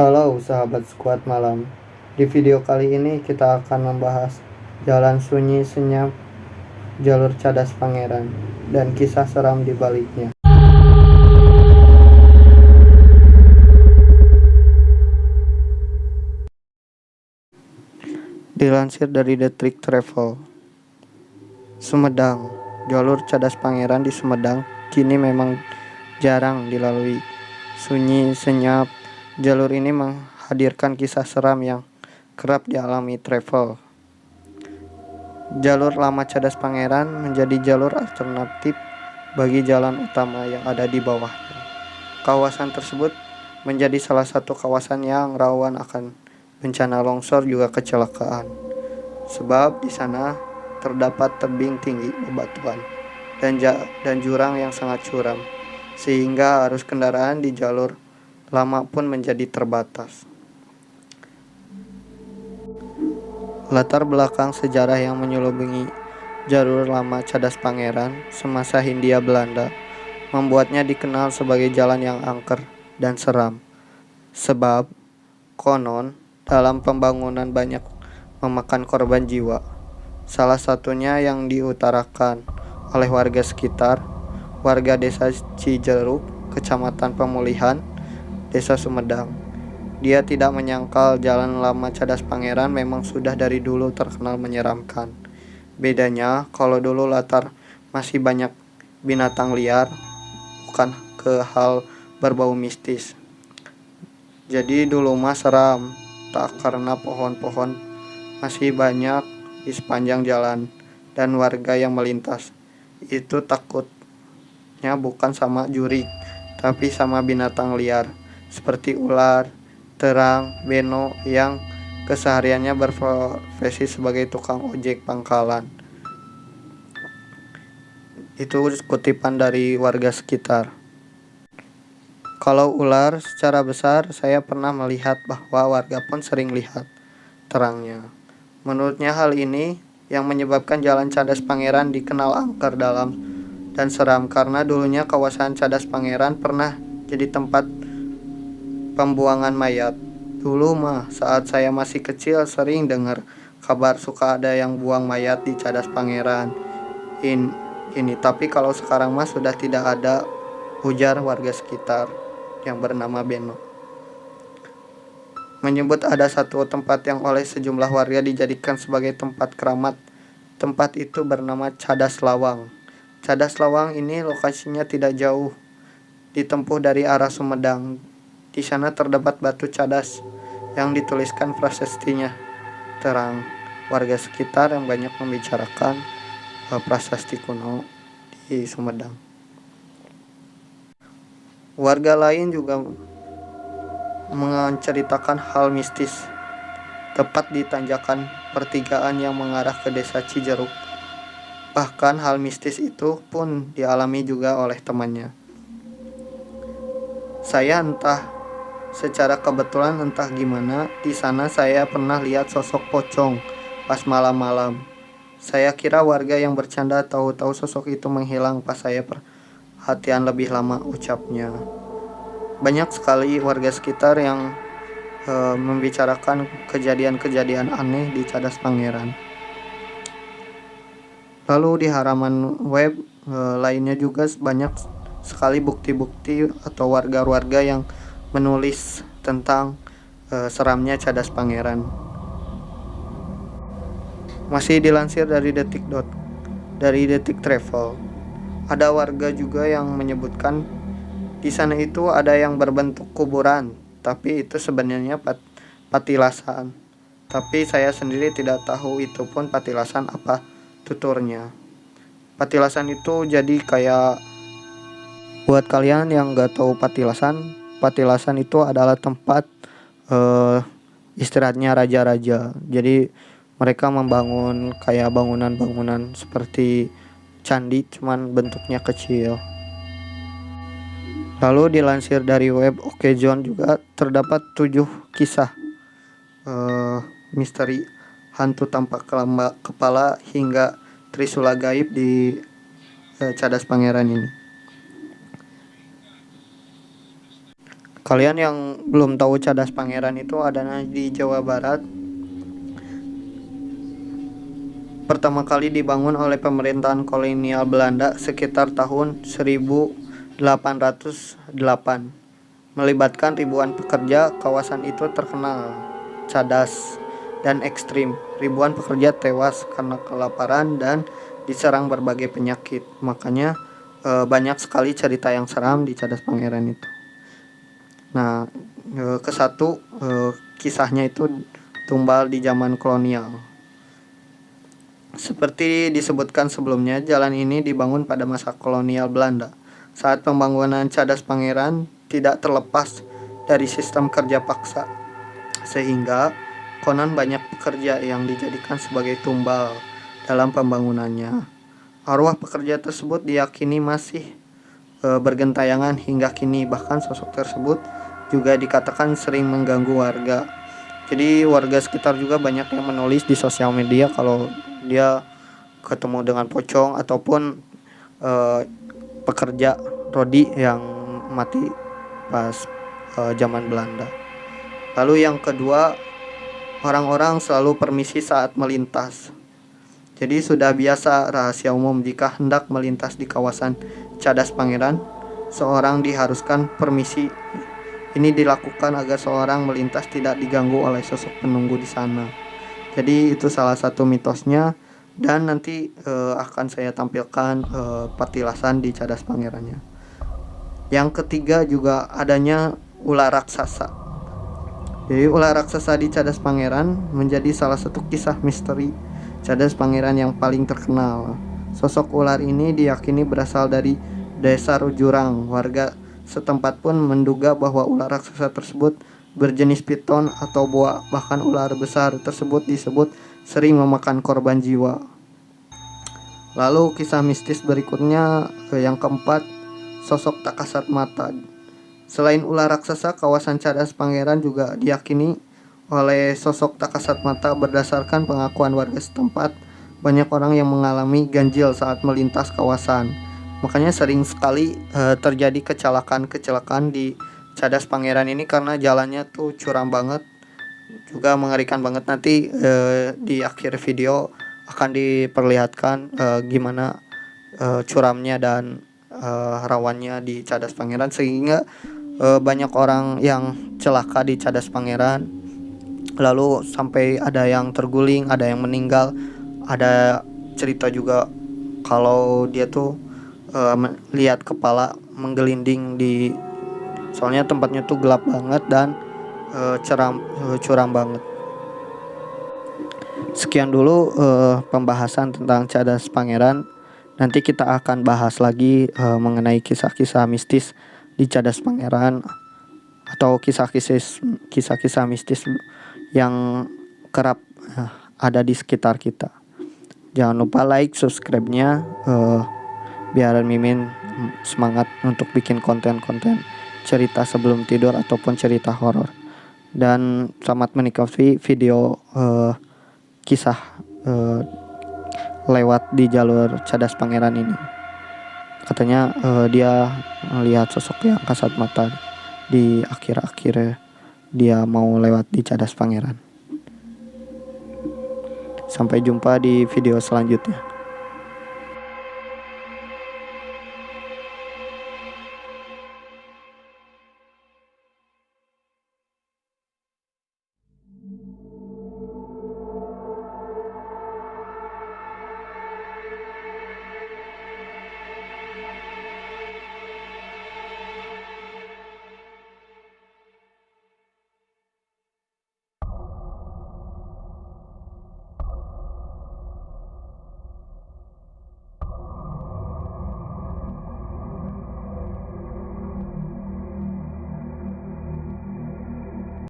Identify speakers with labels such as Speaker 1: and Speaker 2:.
Speaker 1: Halo sahabat Skuad Malam. Di video kali ini kita akan membahas jalan sunyi senyap jalur Cadas Pangeran dan kisah seram di baliknya. Dilansir dari Detik Travel, Sumedang. Jalur Cadas Pangeran di Sumedang kini memang jarang dilalui. Sunyi senyap, jalur ini menghadirkan kisah seram yang kerap dialami travel. Jalur lama Cadas Pangeran menjadi jalur alternatif bagi jalan utama yang ada di bawahnya. Kawasan tersebut menjadi salah satu kawasan yang rawan akan bencana longsor juga kecelakaan. Sebab di sana terdapat tebing tinggi bebatuan dan jurang yang sangat curam, sehingga arus kendaraan di jalur lama pun menjadi terbatas. Latar belakang sejarah yang menyelubungi jalur lama Cadas Pangeran semasa Hindia Belanda membuatnya dikenal sebagai jalan yang angker dan seram. Sebab konon dalam pembangunan banyak memakan korban jiwa. Salah satunya yang diutarakan oleh warga sekitar, warga desa Cijeruk, kecamatan Pemulihan, desa Sumedang. Dia tidak menyangkal jalan lama Cadas Pangeran memang sudah dari dulu terkenal menyeramkan. Bedanya kalau dulu latar masih banyak binatang liar, bukan ke hal berbau mistis. Jadi dulu mah seram, tak karena pohon-pohon masih banyak di sepanjang jalan dan warga yang melintas. Itu takutnya bukan sama jurik, tapi sama binatang liar seperti ular, terang, beno yang kesehariannya berprofesi sebagai tukang ojek pangkalan. Itu kutipan dari warga sekitar. Kalau ular secara besar saya pernah melihat bahwa warga pun sering lihat terangnya. Menurutnya hal ini yang menyebabkan jalan Cadas Pangeran dikenal angker dalam dan seram karena dulunya kawasan Cadas Pangeran pernah jadi tempat pembuangan mayat. Dulu mah saat saya masih kecil sering dengar kabar suka ada yang buang mayat di Cadas Pangeran ini tapi kalau sekarang mah sudah tidak ada, ujar warga sekitar yang bernama Beno. Menyebut ada satu tempat yang oleh sejumlah warga dijadikan sebagai tempat keramat. Tempat itu bernama Cadas Lawang. Cadas Lawang ini lokasinya tidak jauh ditempuh dari arah Sumedang. Di sana terdapat batu cadas yang dituliskan prasestinya. Terang warga sekitar yang banyak membicarakan prasasti kuno di Sumedang. Warga lain juga menceritakan hal mistis tepat di tanjakan pertigaan yang mengarah ke desa Cijeruk. Bahkan hal mistis itu pun dialami juga oleh temannya. Saya entah secara kebetulan entah gimana di sana saya pernah lihat sosok pocong pas malam-malam. Saya kira warga yang bercanda, tahu-tahu sosok itu menghilang pas saya perhatian lebih lama, ucapnya. Banyak sekali warga sekitar yang membicarakan kejadian-kejadian aneh di Cadas Pangeran. Lalu di halaman web lainnya juga banyak sekali bukti-bukti atau warga-warga yang menulis tentang seramnya Cadas Pangeran. Masih dilansir dari Detik Travel, ada warga juga yang menyebutkan di sana itu ada yang berbentuk kuburan, tapi itu sebenarnya patilasan. Tapi saya sendiri tidak tahu itu pun patilasan apa tuturnya. Patilasan itu jadi kayak buat kalian yang gak tahu patilasan itu adalah tempat istirahatnya raja-raja. Jadi mereka membangun kayak bangunan-bangunan seperti candi, cuman bentuknya kecil. Lalu dilansir dari web Okezone juga terdapat 7 kisah misteri hantu tanpa kepala hingga trisula gaib di Cadas Pangeran ini. Kalian yang belum tahu Cadas Pangeran itu adanya di Jawa Barat. Pertama kali dibangun oleh pemerintahan kolonial Belanda sekitar tahun 1808. Melibatkan ribuan pekerja, kawasan itu terkenal cadas dan ekstrim. Ribuan pekerja tewas karena kelaparan dan diserang berbagai penyakit. Makanya banyak sekali cerita yang seram di Cadas Pangeran itu. Nah, kisahnya itu tumbal di zaman kolonial. Seperti disebutkan sebelumnya, jalan ini dibangun pada masa kolonial Belanda. Saat pembangunan Cadas Pangeran tidak terlepas dari sistem kerja paksa, sehingga konon banyak pekerja yang dijadikan sebagai tumbal dalam pembangunannya. Arwah pekerja tersebut diyakini masih bergentayangan hingga kini, bahkan sosok tersebut juga dikatakan sering mengganggu warga. Jadi warga sekitar juga banyak yang menulis di sosial media kalau dia ketemu dengan pocong ataupun pekerja rodi yang mati pas zaman Belanda. Lalu yang kedua, orang-orang selalu permisi saat melintas. Jadi sudah biasa rahasia umum jika hendak melintas di kawasan Cadas Pangeran, seorang diharuskan permisi. Ini dilakukan agar seorang melintas tidak diganggu oleh sosok penunggu di sana. Jadi itu salah satu mitosnya, dan nanti akan saya tampilkan petilasan di Cadas Pangerannya. Yang ketiga juga adanya ular raksasa. Jadi ular raksasa di Cadas Pangeran menjadi salah satu kisah misteri Cadas Pangeran yang paling terkenal. Sosok ular ini diyakini berasal dari desa Rujurang. Warga setempat pun menduga bahwa ular raksasa tersebut berjenis piton atau boa. Bahkan ular besar tersebut disebut sering memakan korban jiwa. Lalu kisah mistis berikutnya, yang keempat, sosok tak kasat mata. Selain ular raksasa, kawasan Cadas Pangeran juga diyakini oleh sosok tak kasat mata. Berdasarkan pengakuan warga setempat, banyak orang yang mengalami ganjil saat melintas kawasan. Makanya sering sekali terjadi kecelakaan di Cadas Pangeran ini karena jalannya tuh curam banget, juga mengerikan banget. Nanti di akhir video akan diperlihatkan gimana curamnya dan rawannya di Cadas Pangeran, sehingga banyak orang yang celaka di Cadas Pangeran. Lalu sampai ada yang terguling, ada yang meninggal. Ada cerita juga kalau dia tuh lihat kepala menggelinding soalnya tempatnya tuh gelap banget dan curam banget. Sekian dulu pembahasan tentang Cadas Pangeran. Nanti kita akan bahas lagi mengenai kisah-kisah mistis di Cadas Pangeran atau kisah-kisah mistis yang kerap ada di sekitar kita. Jangan lupa like, subscribe-nya biar Mimin semangat untuk bikin konten-konten cerita sebelum tidur ataupun cerita horor. Dan selamat menikmati video kisah lewat di jalur Cadas Pangeran ini. Katanya dia melihat sosok yang kasat mata di akhir-akhir dia mau lewat di Cadas Pangeran. Sampai jumpa di video selanjutnya.